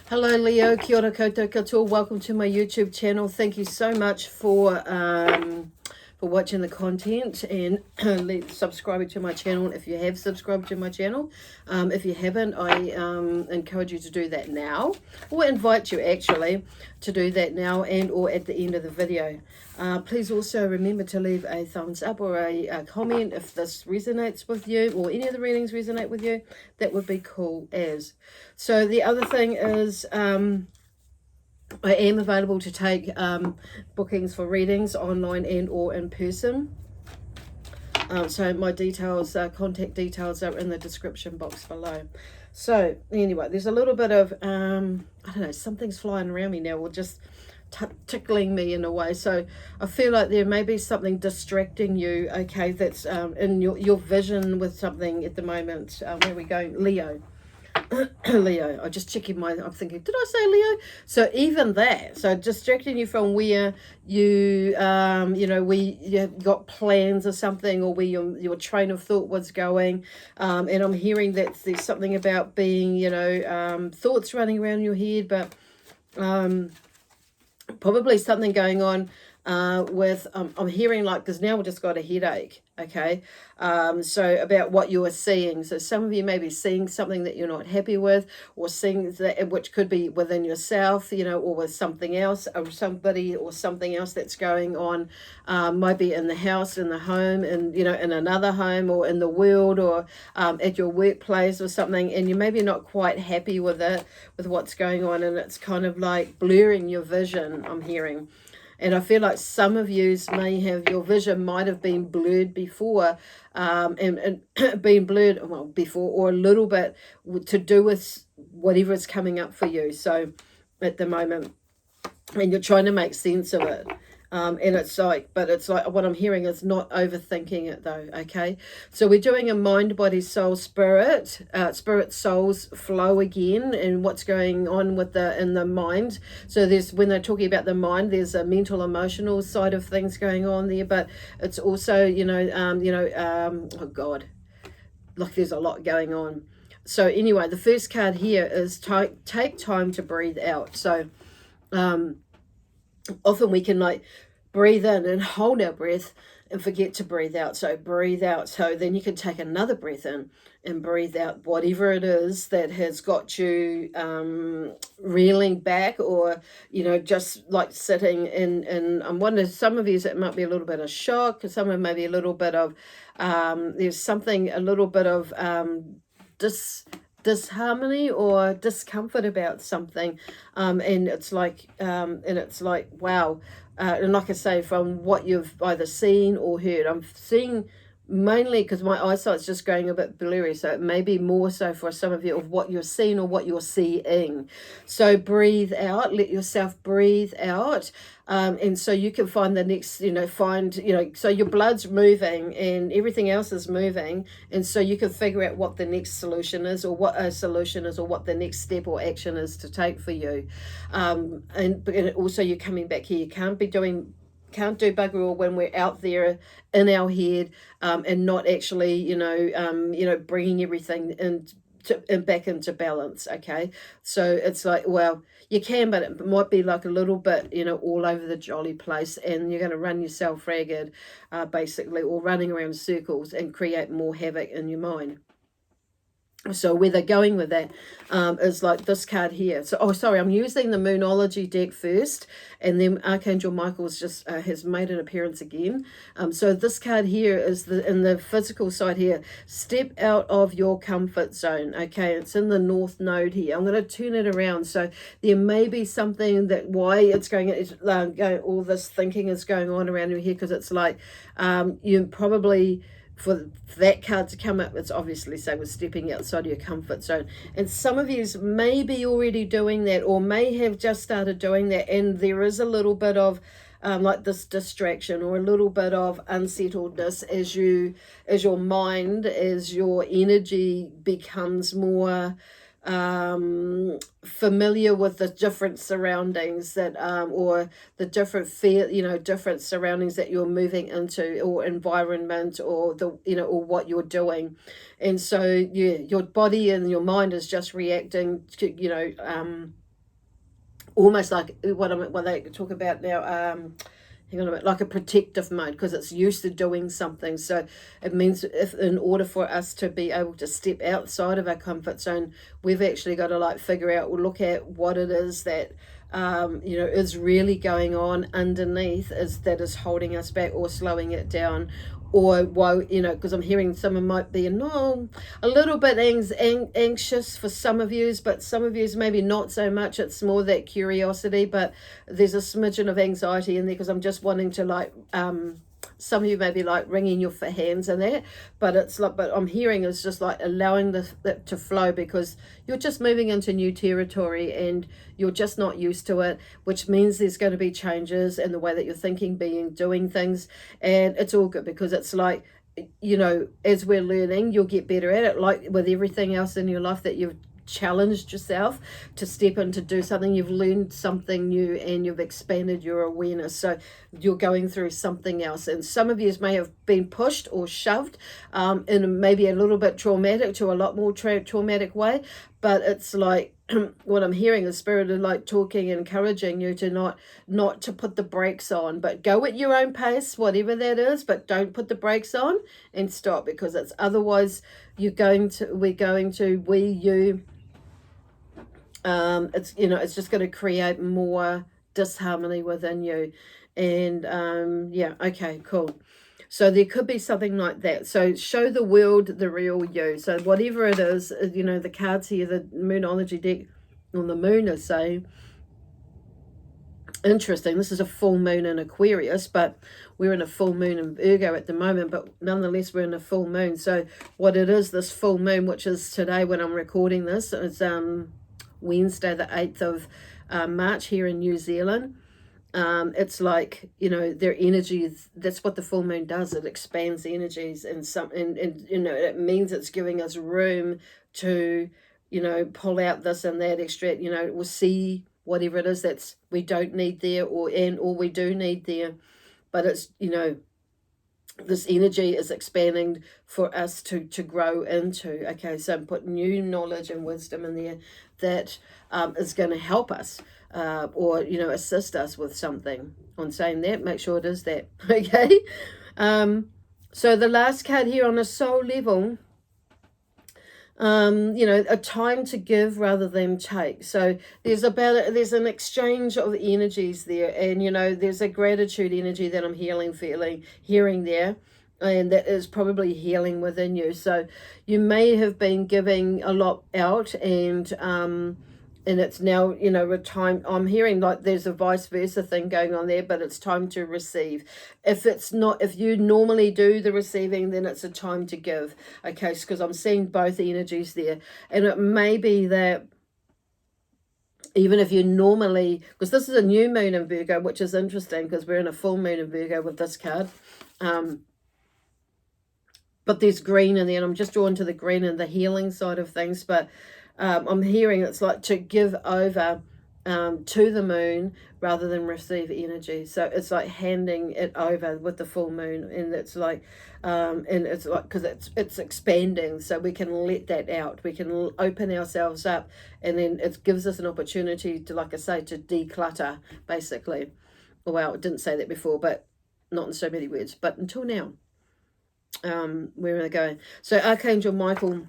Hello Leo, kia ora koutou katoa. Welcome to my YouTube channel. Thank you so much for watching the content and subscribing to my channel if you have subscribed to my channel. If you haven't, I encourage you to do that now, or invite you actually to do that now and or at the end of the video. Please also remember to leave a thumbs up or a comment if this resonates with you or any of the readings resonate with you. That would be cool as. So the other thing is I am available to take bookings for readings online and or in person. So my details, contact details are in the description box below. So anyway, there's a little bit of, I don't know, something's flying around me now or just tickling me in a way. So I feel like there may be something distracting you, okay, that's in your vision with something at the moment. Where are we going? Leo. Leo, I just checking I'm thinking, did I say Leo? So even that, so distracting you from where you, you got plans or something, or where your train of thought was going. And I'm hearing that there's something about being, thoughts running around your head, but probably something going on with I'm hearing like, because now we just got a headache, okay, so about what you are seeing. So some of you may be seeing something that you're not happy with, or seeing that which could be within yourself, or with something else or somebody or something else that's going on, might be in the house, in the home, and in another home, or in the world, or at your workplace or something, and you maybe not quite happy with it, with what's going on, and it's kind of like blurring your vision, I'm hearing. And I feel like some of you may have, your vision might have been blurred before, and been blurred, well, before, or a little bit to do with whatever is coming up for you. So at the moment, and you're trying to make sense of it. And it's like what I'm hearing is not overthinking it though, okay? So we're doing a mind, body, soul, spirit, souls flow again, and what's going on with in the mind. So when they're talking about the mind, there's a mental, emotional side of things going on there, but it's also, oh God, like there's a lot going on. So anyway, the first card here is take time to breathe out. So often we can like breathe in and hold our breath and forget to breathe out. So breathe out. So then you can take another breath in and breathe out whatever it is that has got you reeling back, or just like sitting in I'm wondering, some of you it might be a little bit of shock, some of maybe a little bit of there's something, a little bit of disharmony or discomfort about something, and it's like wow, and like I say, from what you've either seen or heard, I'm seeing mainly because my eyesight's just going a bit blurry, so it may be more so for some of you of what you're seeing or what you're seeing. So breathe out, let yourself breathe out, and so you can find the next, so your blood's moving and everything else is moving, and so you can figure out what the next solution is, or what a solution is, or what the next step or action is to take for you. And also you're coming back here, you can't do bugger all when we're out there in our head, and not actually, bringing everything and back into balance, okay? So it's like, well, you can, but it might be like a little bit, all over the jolly place, and you're going to run yourself ragged, basically, or running around circles and create more havoc in your mind. So where they're going with that is like this card here. So, I'm using the Moonology deck first, and then Archangel Michael's just has made an appearance again. So this card here is in the physical side here. Step out of your comfort zone. Okay, it's in the North Node here. I'm going to turn it around. So there may be something that why it's going, all this thinking is going on around you here, because it's like you probably, for that card to come up, it's obviously saying we're stepping outside of your comfort zone. And some of you may be already doing that, or may have just started doing that, and there is a little bit of like this distraction, or a little bit of unsettledness as your mind, as your energy becomes more familiar with the different surroundings that or the different different surroundings that you're moving into, or environment, or or what you're doing. And so your body and your mind is just reacting to almost like what they talk about now, hang on a minute, like a protective mode, because it's used to doing something. So it means, if in order for us to be able to step outside of our comfort zone, we've actually got to like figure out or look at what it is that is really going on underneath, is holding us back or slowing it down. Or why, because I'm hearing someone might be no, a little bit anxious for some of yous, but some of yous maybe not so much. It's more that curiosity, but there's a smidgen of anxiety in there, because I'm just wanting to like some of you may be like wringing your hands and that, but it's like, but I'm hearing is just like allowing that to flow, because you're just moving into new territory and you're just not used to it, which means there's going to be changes in the way that you're thinking, being, doing things. And it's all good, because it's like, as we're learning, you'll get better at it, like with everything else in your life that you've challenged yourself to step in to do something. You've learned something new and you've expanded your awareness, so you're going through something else. And some of you may have been pushed or shoved in maybe a little bit traumatic to a lot more traumatic way, but it's like what I'm hearing is Spirit is like talking, encouraging you to not to put the brakes on, but go at your own pace, whatever that is, but don't put the brakes on and stop, because it's otherwise you it's just going to create more disharmony within you. And yeah, okay, cool. So there could be something like that. So show the world the real you. So whatever it is, the cards here, the Moonology deck on the moon is saying, interesting, this is a full moon in Aquarius, but we're in a full moon in Virgo at the moment, but nonetheless we're in a full moon. So what it is, this full moon, which is today when I'm recording this, is Wednesday the 8th of March here in New Zealand. It's like, their energy, that's what the full moon does. It expands the energies, and it means it's giving us room to, pull out this and that, extract, we'll see whatever it is that's we don't need there, or we do need there. But it's, this energy is expanding for us to grow into. Okay, so put new knowledge and wisdom in there that is going to help us or assist us with something. On saying that, make sure it is that. Okay, so the last card here, on a soul level, a time to give rather than take. So there's an exchange of energies there, and there's a gratitude energy that I'm hearing there, and that is probably healing within you. So you may have been giving a lot out, and it's now, a time, I'm hearing like there's a vice versa thing going on there, but it's time to receive. If you normally do the receiving, then it's a time to give. Okay, because I'm seeing both energies there. And it may be that even if you normally, because this is a new moon in Virgo, which is interesting because we're in a full moon in Virgo with this card. But there's green in there, and I'm just drawn to the green and the healing side of things. But I'm hearing it's like to give over to the moon rather than receive energy. So it's like handing it over with the full moon, and it's like because it's expanding, so we can let that out, we can open ourselves up, and then it gives us an opportunity to, like I say, to declutter, basically. Well, I didn't say that before, but not in so many words, but until now. Where am I going? So Archangel Michael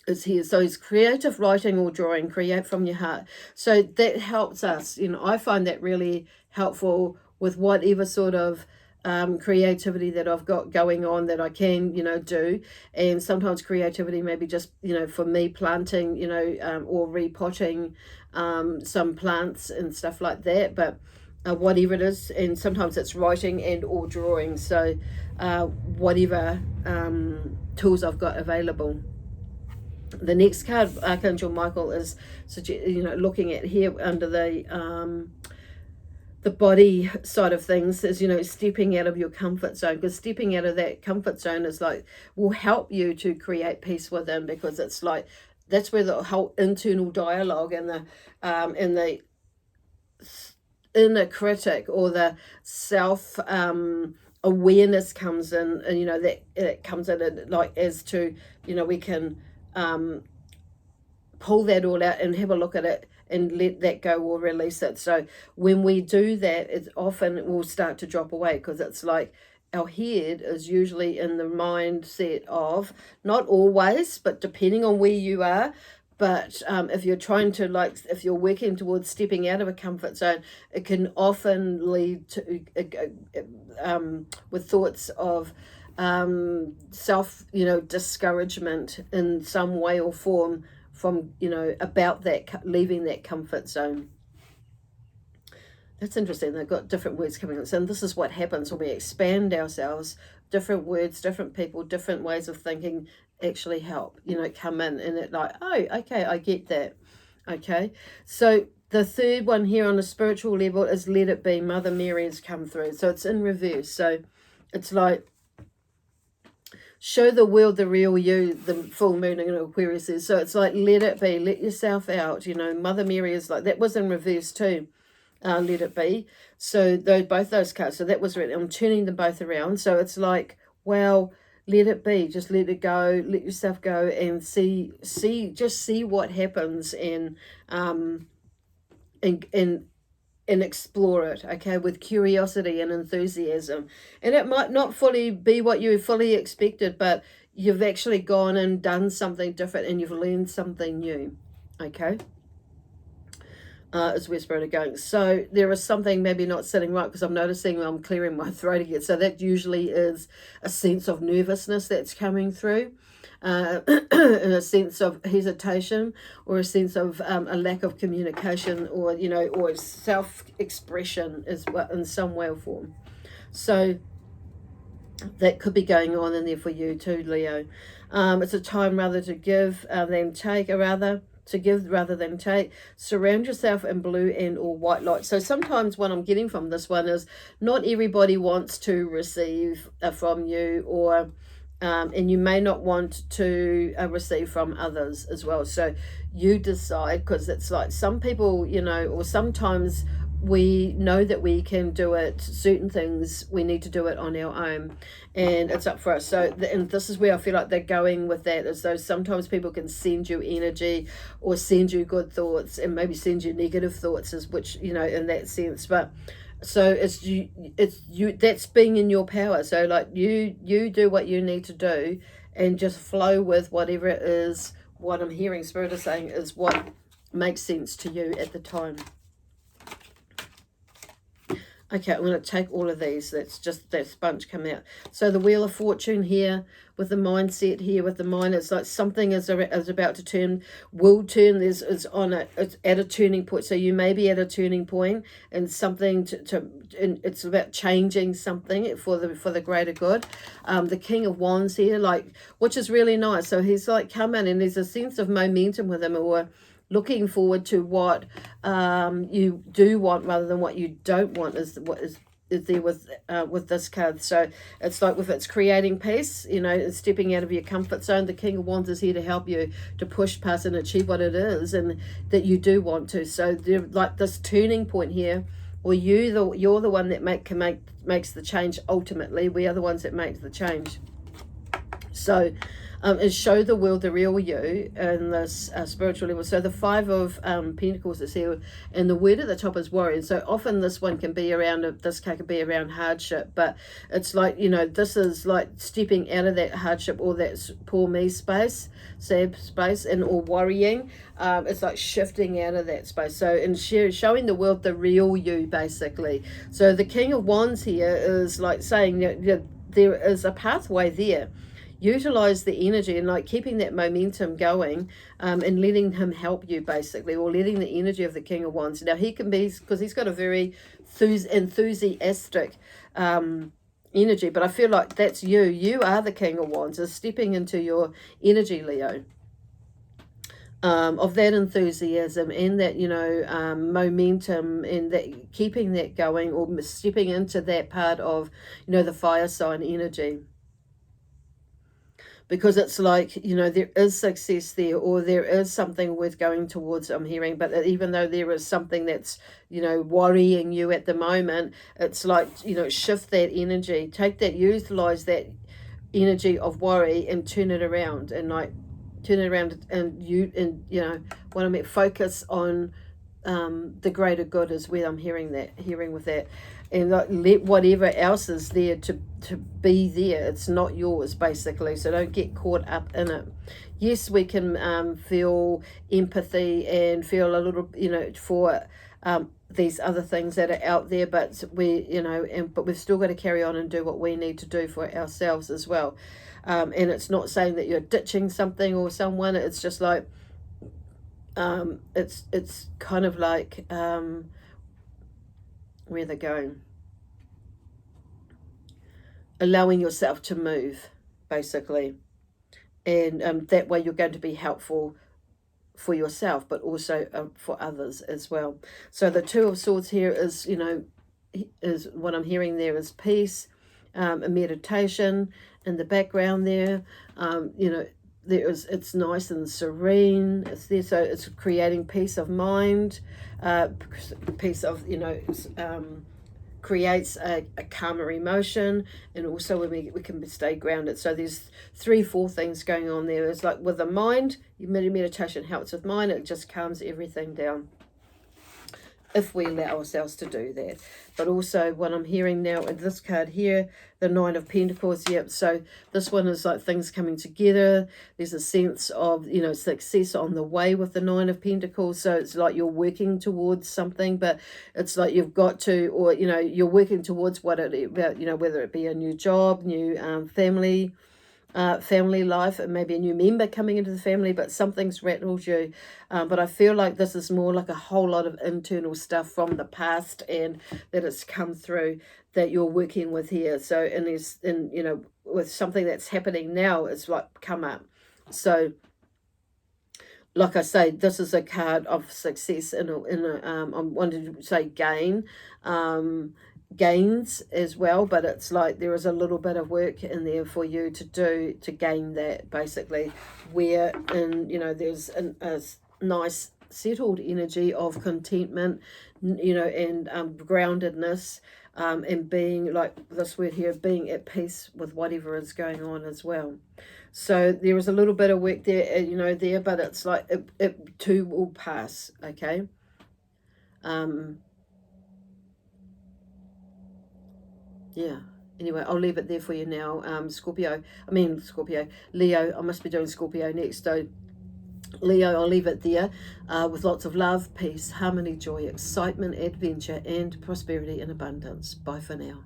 is here. So he's creative writing or drawing, create from your heart. So that helps us. I find that really helpful with whatever sort of creativity that I've got going on that I can, do. And sometimes creativity maybe just, for me, planting, or repotting some plants and stuff like that. But whatever it is, and sometimes it's writing and or drawing. So whatever tools I've got available. The next card, Archangel Michael, is looking at here under the body side of things, is stepping out of your comfort zone, because stepping out of that comfort zone is like will help you to create peace within, because it's like that's where the whole internal dialogue and the inner critic or the self awareness comes in, and that it comes in like as to we can pull that all out and have a look at it and let that go or release it. So when we do that, it often will start to drop away, because it's like our head is usually in the mindset of, not always, but depending on where you are. But if you're trying to, like, if you're working towards stepping out of a comfort zone, it can often lead to with thoughts of self, discouragement in some way or form from, about that, leaving that comfort zone. That's interesting. They've got different words coming in. And this is what happens when we expand ourselves. Different words, different people, different ways of thinking actually help, come in, and it like, oh, okay, I get that. Okay. So the third one here on a spiritual level is let it be. Mother Mary has come through. So it's in reverse. So it's like, show the world the real you, the full moon in Aquarius is. So it's like, let it be, let yourself out. Mother Mary is like, that was in reverse too. Let it be. So both those cards. So that was written. I'm turning them both around. So it's like, well, let it be. Just let it go. Let yourself go and just see what happens, and explore it, okay, with curiosity and enthusiasm. And it might not fully be what you fully expected, but you've actually gone and done something different, and you've learned something new, okay? Is where Spirit are going. So there is something maybe not sitting right, because I'm noticing I'm clearing my throat again. So that usually is a sense of nervousness that's coming through, and a sense of hesitation, or a sense of a lack of communication, or or self-expression is in some way or form. So that could be going on in there for you too, Leo. It's a time rather to give than take, or rather to give rather than take. Surround yourself in blue and or white light. So sometimes what I'm getting from this one is, not everybody wants to receive from you, or and you may not want to receive from others as well. So you decide, because it's like some people, or sometimes we know that we can do it, certain things we need to do it on our own, and it's up for us. So and this is where I feel like they're going with that, as though sometimes people can send you energy, or send you good thoughts, and maybe send you negative thoughts, as which, in that sense. But so it's you that's being in your power. So like you do what you need to do, and just flow with whatever it is. What I'm hearing Spirit is saying is what makes sense to you at the time. Okay, I'm going to take all of these. That's just that sponge come out. So the Wheel of Fortune here, with the mindset here, with the mind, it's like something is about to turn, will turn. It's at a turning point. So you may be at a turning point, and something and it's about changing something for the greater good. The King of Wands here, like, which is really nice. So he's like come in, and there's a sense of momentum with him, or looking forward to what you do want rather than what you don't want, is what is there with this card. So it's like, if it's creating peace, stepping out of your comfort zone, the King of Wands is here to help you to push past and achieve what it is and that you do want to. So they're like this turning point here, or you're the one that makes the change. Ultimately, we are the ones that make the change. So is show the world the real you in this spiritual level. So the Five of Pentacles is here, and the word at the top is worry. And so often this one can be around, this card can be around hardship, but it's like, this is like stepping out of that hardship, or that poor me space, sad space, and or worrying. It's like shifting out of that space. So and showing the world the real you, basically. So the King of Wands here is like saying that there is a pathway there. Utilize the energy, and like keeping that momentum going, and letting him help you, basically, or letting the energy of the King of Wands. Now he can be, because he's got a very enthusiastic energy, but I feel like that's you are the King of Wands, is stepping into your energy, Leo, of that enthusiasm and that momentum, and that keeping that going, or stepping into that part of the fire sign energy. Because it's like, there is success there, or there is something worth going towards, I'm hearing. But even though there is something that's, worrying you at the moment, it's like, shift that energy. Take that, utilize that energy of worry and turn it around. And like, turn it around, and what I mean, focus on the greater good is where I'm hearing with that, and like, let whatever else is there to be there. It's not yours, basically. So don't get caught up in it. Yes, we can feel empathy and feel a little, for these other things that are out there, but but we've still got to carry on and do what we need to do for ourselves as well. And it's not saying that you're ditching something or someone. It's just like, it's kind of like, where they're going, allowing yourself to move, basically, and that way you're going to be helpful for yourself, but also for others as well. So the Two of Swords here is, is what I'm hearing there is peace, a meditation in the background there. It's nice and serene. It's there, so it's creating peace of mind, peace of, creates a calmer emotion, and also when we can stay grounded. So there's 3-4 things going on there. It's like with the mind, meditation helps with mind. It just calms everything down if we allow ourselves to do that. But also what I'm hearing now in this card here, the Nine of Pentacles, yep. So this one is like things coming together. There's a sense of, success on the way with the Nine of Pentacles. So it's like you're working towards something, but it's like you've got to, or, you're working towards whether it be a new job, new family life, and maybe a new member coming into the family, but something's rattled you. But I feel like this is more like a whole lot of internal stuff from the past, and that it's come through that you're working with here. So with something that's happening now, it's like come up. So like I say, this is a card of success I wanted to say gains as well, but it's like there is a little bit of work in there for you to do to gain that, basically, where there's a nice settled energy of contentment, and groundedness, and being, like this word here, being at peace with whatever is going on as well. So there is a little bit of work there, but it's like it too will pass, okay? Yeah. Anyway, I'll leave it there for you now. Leo. I must be doing Scorpio next. So, Leo, I'll leave it there with lots of love, peace, harmony, joy, excitement, adventure, and prosperity and abundance. Bye for now.